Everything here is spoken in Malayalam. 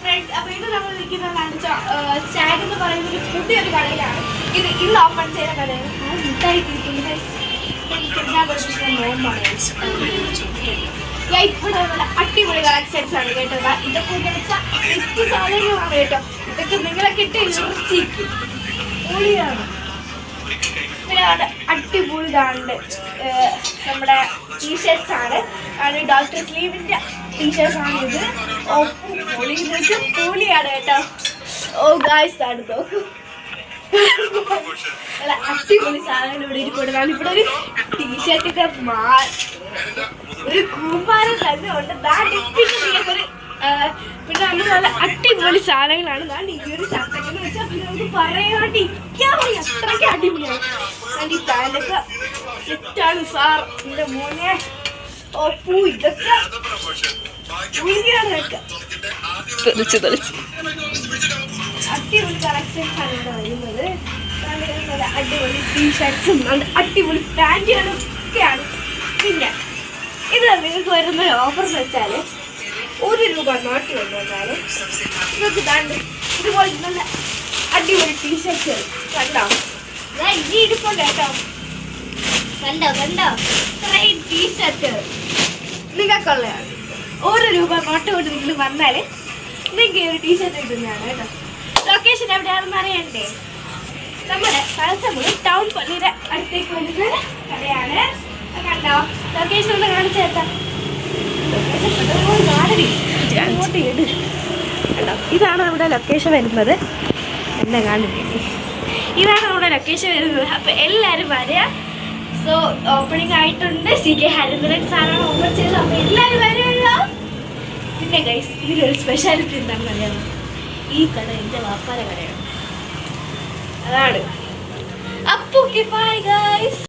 ഫ്രണ്ട്സ്, അപ്പോൾ ഇത് നമ്മൾ നിൽക്കുന്നതാണ് സ്റ്റാഗ് എന്ന് പറയുന്ന ഒരു പുതിയൊരു കടയിലാണ്. ഇത് ഇന്ന് ഓപ്പൺ ചെയ്ത കടയാണ്. മിഠായി ഇവിടെ നല്ല അടിപൊളി കളക്ഷൻസ് ആണ് കേട്ടോ. ഇതൊക്കെ എട്ട് സാധനങ്ങളാണ് കേട്ടോ. ഇതൊക്കെ നിങ്ങളെ കിട്ടി ചിരിക്കും പൊളിയാണ്. പിന്നെ അടിപൊളി ഇതാണ്ട് നമ്മുടെ ടീഷർട്സ് ആണ്. ഡോക്ടർ സ്ലീവിൻ്റെ ടീഷർട്സ് ആണ് ഇത്. പൊളിയാണ് കേട്ടോ. ഓ ഗായ്സ് ആണ് നോക്കൂ, നല്ല അടിപൊളി സാധനങ്ങൾ ഇവിടെ ഇരിക്കുന്നതാണ്. ഇവിടെ ഒരു ടീഷർട്ടിന്റെ ഒരു കൂമ്പാരം തന്നെ ഉണ്ട്. പിന്നെ നമ്മൾ നല്ല അടിപൊളി സാധനങ്ങളാണ്. ഈ ഒരു ഷർട്ടൊക്കെ എന്ന് വെച്ചാൽ പിന്നെ നമുക്ക് പറയാണ്ട് ഇരിക്കാൻ മതി, അത്രയ്ക്ക് അടിപൊളിയാണ്. ഈ പാൻറ്റൊക്കെ സെറ്റാണ് സാർ. എൻ്റെ മോനെ ഓപ്പൂ ഇതൊക്കെ അടിപൊളി കളക്ഷൻസ് ആണ് ഇവിടെ വരുന്നത്. അടിപൊളി ടീഷർട്ട്സും അടിപൊളി പാൻറ്റുകളും ഒക്കെയാണ്. പിന്നെ ഇത് നിങ്ങൾക്ക് വരുന്ന ഓഫർ എന്ന് വെച്ചാൽ ₹1 നോട്ട് കൊണ്ടുവന്നാൽ നിങ്ങൾക്ക് ഇതാണ്ട് ഇതുപോലെ നല്ല അടിപൊളി ടീഷർട്ടുകൾ കണ്ടോ. ഞാൻ ഇനി ഇരിപ്പുണ്ട് കേട്ടോ. കണ്ടോ കണ്ടോ, ഇത്രയും ടീഷർട്ടുകൾ നിങ്ങൾക്കുള്ളതാണ്. ₹1 നോട്ട് കൊണ്ട് നിങ്ങൾ വന്നാൽ നിങ്ങൾക്ക് ഈ ഒരു ടീഷർട്ട് കിട്ടുന്നതാണ് കേട്ടോ. ലൊക്കേഷൻ എവിടെയാണെന്ന് അറിയണ്ടേ? നമ്മുടെ തലച്ചമുറി ടൗൺ പള്ളിയുടെ അടുത്തേക്ക് വരുന്ന കടയാണ്. കണ്ടോ, ലൊക്കേഷൻ ഒന്ന് കാണിച്ചു തരാം. കണ്ടോ, ഇതാണ് നമ്മുടെ ലൊക്കേഷൻ വരുന്നത്. എന്നെ കാണില്ലേ, ഇതാണ് നമ്മുടെ ലൊക്കേഷൻ വരുന്നത്. അപ്പോൾ എല്ലാവരും വരിക. സോ ഓപ്പണിംഗ് ആയിട്ടുണ്ട്. CK ഹരിന്ദ്രൻ സാറാണ് ഓപ്പൺ ചെയ്തത്. അപ്പോൾ എല്ലാവരും വരുമല്ലോ. പിന്നെ ഗൈസ്, ഇതിലൊരു സ്പെഷ്യാലിറ്റി എന്താണെന്ന് അറിയാമോ? ഈ കട എൻ്റെ വാപ്പാര കടയാണ്. അതാണ്. അപ്പോൾ ബൈ ഗൈസ്.